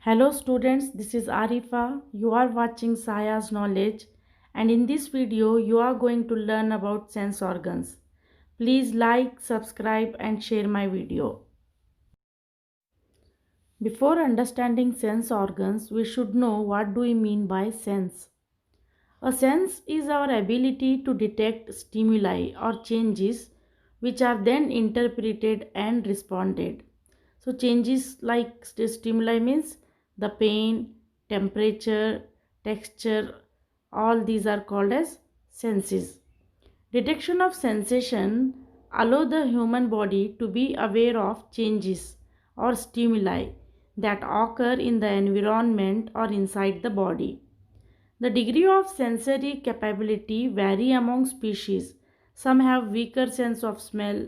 Hello students, this is Arifa. You are watching Saya's Knowledge, and in this video you are going to learn about sense organs. Please like, subscribe and share my video. Before understanding sense organs, we should know what do we mean by sense. A sense is our ability to detect stimuli or changes which are then interpreted and responded. So changes like stimuli means the pain, temperature, texture, all these are called as senses. Detection of sensation allow the human body to be aware of changes or stimuli that occur in the environment or inside the body. The degree of sensory capability vary among species. Some have weaker sense of smell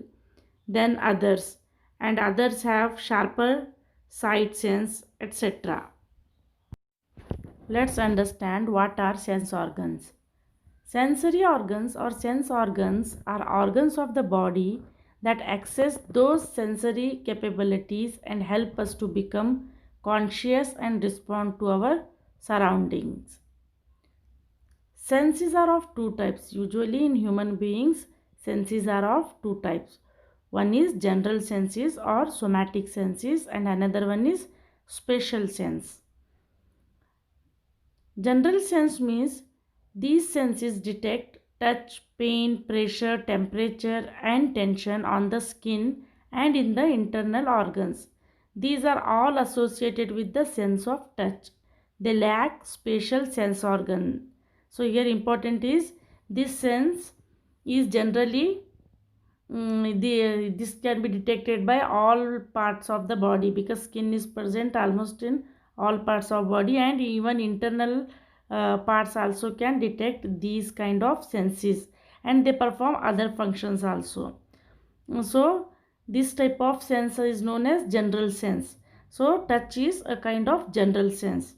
than others, and others have sharper sight sense, etc. Let's understand what are sense organs. Sensory organs or sense organs are organs of the body that access those sensory capabilities and help us to become conscious and respond to our surroundings. Senses are of two types. Usually in human beings, senses are of two types. One is general senses or somatic senses and another one is special sense. General sense means these senses detect touch, pain, pressure, temperature and tension on the skin and in the internal organs. These are all associated with the sense of touch. They lack spatial sense organ. So here important is this sense is generally this can be detected by all parts of the body because skin is present almost in all parts of body, and even internal parts also can detect these kind of senses, and they perform other functions also. So this type of sense is known as general sense. So touch is a kind of general sense,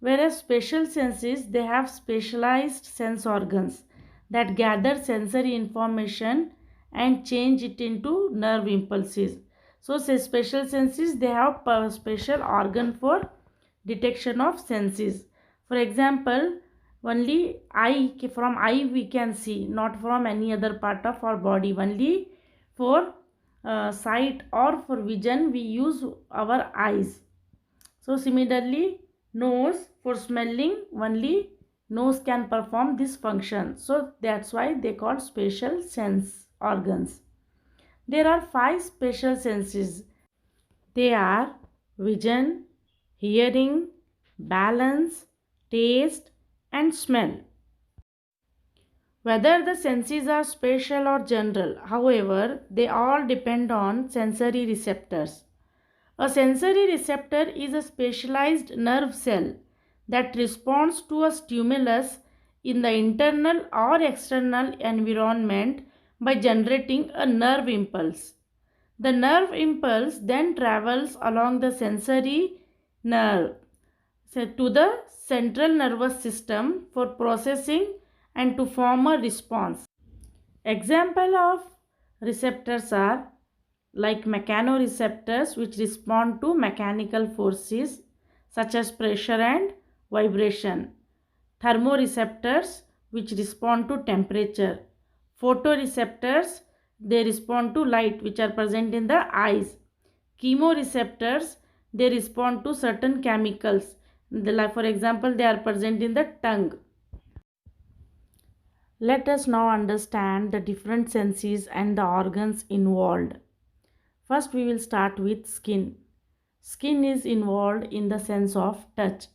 whereas special senses, they have specialized sense organs that gather sensory information and change it into nerve impulses. So say special senses, they have a special organ for detection of senses. For example, only eye, from eye we can see, not from any other part of our body. Only for sight or for vision we use our eyes. So similarly, nose, for smelling, only nose can perform this function. So that's why they call spatial sense organs. There are five spatial senses. They are vision, hearing, balance, taste and smell. Whether the senses are spatial or general, however, they all depend on sensory receptors. A sensory receptor is a specialized nerve cell that responds to a stimulus in the internal or external environment by generating a nerve impulse. The nerve impulse then travels along the sensory nerve to the central nervous system for processing and to form a response. Example of receptors are like mechanoreceptors, which respond to mechanical forces such as pressure and vibration. Thermoreceptors, which respond to temperature. Photoreceptors, they respond to light which are present in the eyes. Chemoreceptors, they respond to certain chemicals. For example, they are present in the tongue. Let us now understand the different senses and the organs involved. First, we will start with skin. Skin is involved in the sense of touch.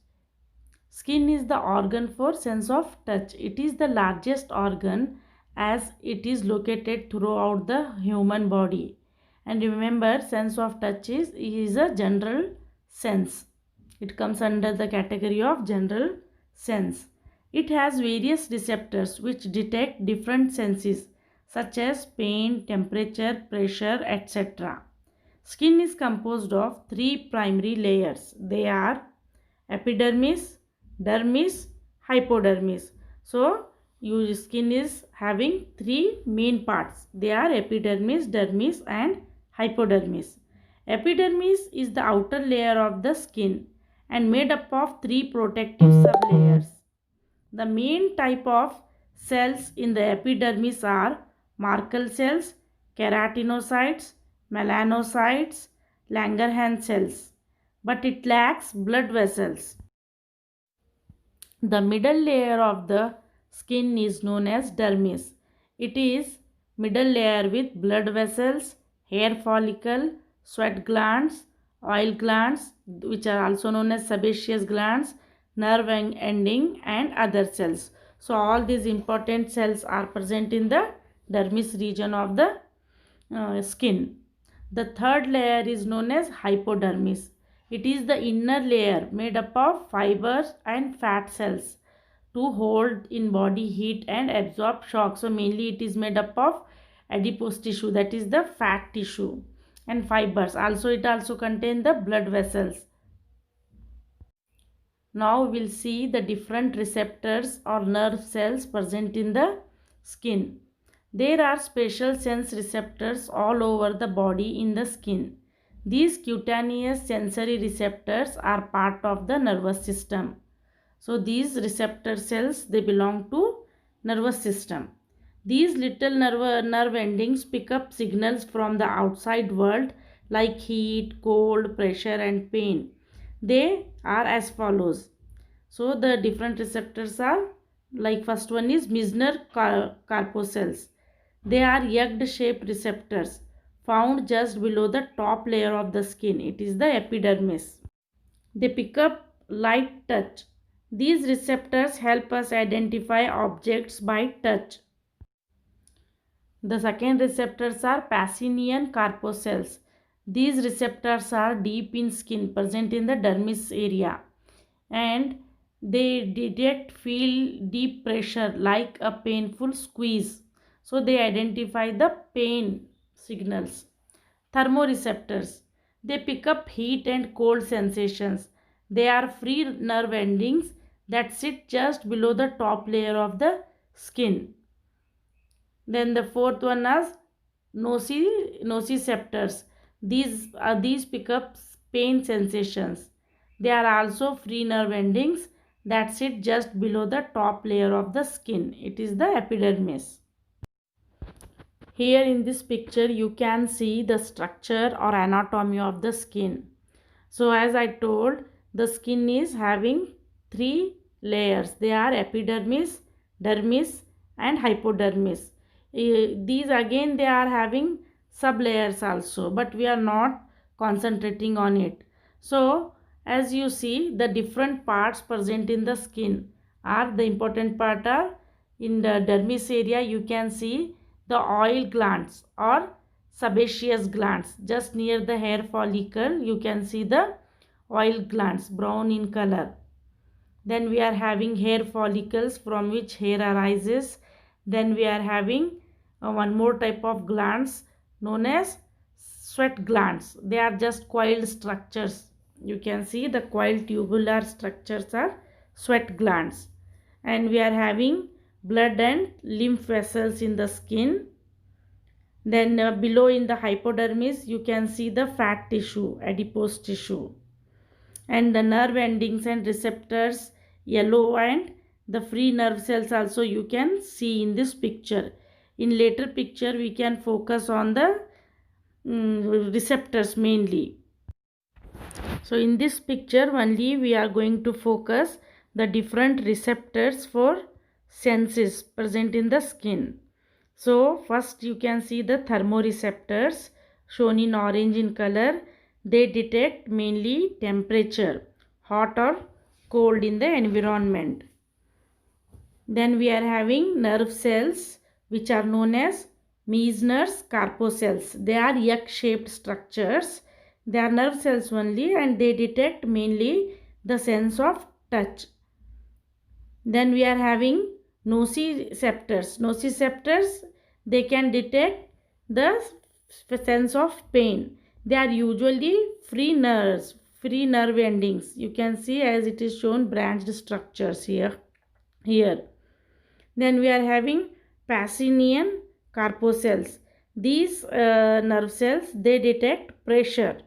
Skin is the organ for sense of touch. It is the largest organ as it is located throughout the human body. And remember, sense of touch is a general sense. It comes under the category of general sense. It has various receptors which detect different senses such as pain, temperature, pressure, etc. Skin is composed of three primary layers. They are epidermis, dermis, hypodermis. So, your skin is having three main parts. They are epidermis, dermis and hypodermis. Epidermis is the outer layer of the skin and made up of three protective sublayers. The main type of cells in the epidermis are Merkel cells, keratinocytes, melanocytes, Langerhans cells, but it lacks blood vessels. The middle layer of the skin is known as dermis. It is middle layer with blood vessels, hair follicle, sweat glands, oil glands, which are also known as sebaceous glands, nerve ending, and other cells. So all these important cells are present in the dermis region of the skin. The third layer is known as hypodermis. It is the inner layer made up of fibers and fat cells to hold in body heat and absorb shock. So mainly it is made up of adipose tissue, that is the fat tissue, and fibers. Also it also contains the blood vessels. Now we will see the different receptors or nerve cells present in the skin. There are special sense receptors all over the body in the skin. These cutaneous sensory receptors are part of the nervous system. So these receptor cells, they belong to nervous system. These little nerve endings pick up signals from the outside world like heat, cold, pressure and pain. They are as follows. So the different receptors are like first one is Meissner corpuscles. They are egg-shaped receptors found just below the top layer of the skin. It is the epidermis. They pick up light touch. These receptors help us identify objects by touch. The second receptors are Pacinian corpuscles. These receptors are deep in skin, present in the dermis area, and they feel deep pressure like a painful squeeze. So they identify the pain signals. Thermoreceptors. They pick up heat and cold sensations. They are free nerve endings that sit just below the top layer of the skin. Then the fourth one is nociceptors. These pick up pain sensations. They are also free nerve endings that sit just below the top layer of the skin. It is the epidermis. Here in this picture you can see the structure or anatomy of the skin. So as I told, the skin is having three layers. They are epidermis, dermis and hypodermis. These again they are having sub layers also, but we are not concentrating on it. So as you see, the different parts present in the skin are the important part are in the dermis area. You can see the oil glands or sebaceous glands. Just near the hair follicle you can see the oil glands, brown in color. Then we are having hair follicles from which hair arises. Then we are having one more type of glands known as sweat glands. They are just coiled structures. You can see the coiled tubular structures are sweat glands. And we are having blood and lymph vessels in the skin. Then below in the hypodermis you can see the fat tissue, adipose tissue, and the nerve endings and receptors yellow, and the free nerve cells also you can see in this picture. In later picture we can focus on the receptors mainly. So in this picture only we are going to focus the different receptors for senses present in the skin. So first you can see the thermoreceptors shown in orange in color. They detect mainly temperature, hot or cold in the environment. Then we are having nerve cells which are known as Meissner's corpuscles. They are egg-shaped structures. They are nerve cells only and they detect mainly the sense of touch. Then we are having nociceptors. Nociceptors, they can detect the sense of pain. They are usually free nerves, free nerve endings. You can see as it is shown branched structures here. Then we are having Pacinian corpuscles. These nerve cells, they detect pressure.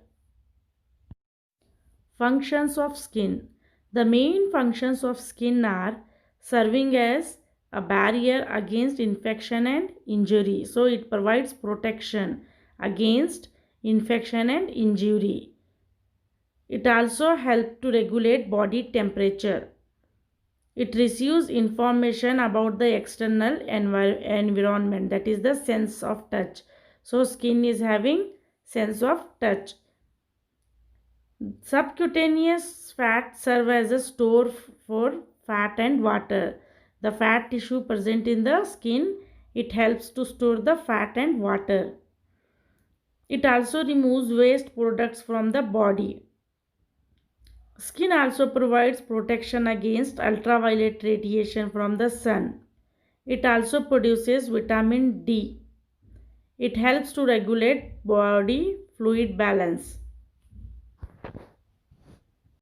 Functions of skin. The main functions of skin are serving as a barrier against infection and injury. So it provides protection against infection and injury. It also helps to regulate body temperature. It receives information about the external environment, that is the sense of touch. So skin is having sense of touch. Subcutaneous fat serve as a store for fat and water. The fat tissue present in the skin, it helps to store the fat and water. It also removes waste products from the body. Skin also provides protection against ultraviolet radiation from the sun. It also produces vitamin D. It helps to regulate body fluid balance.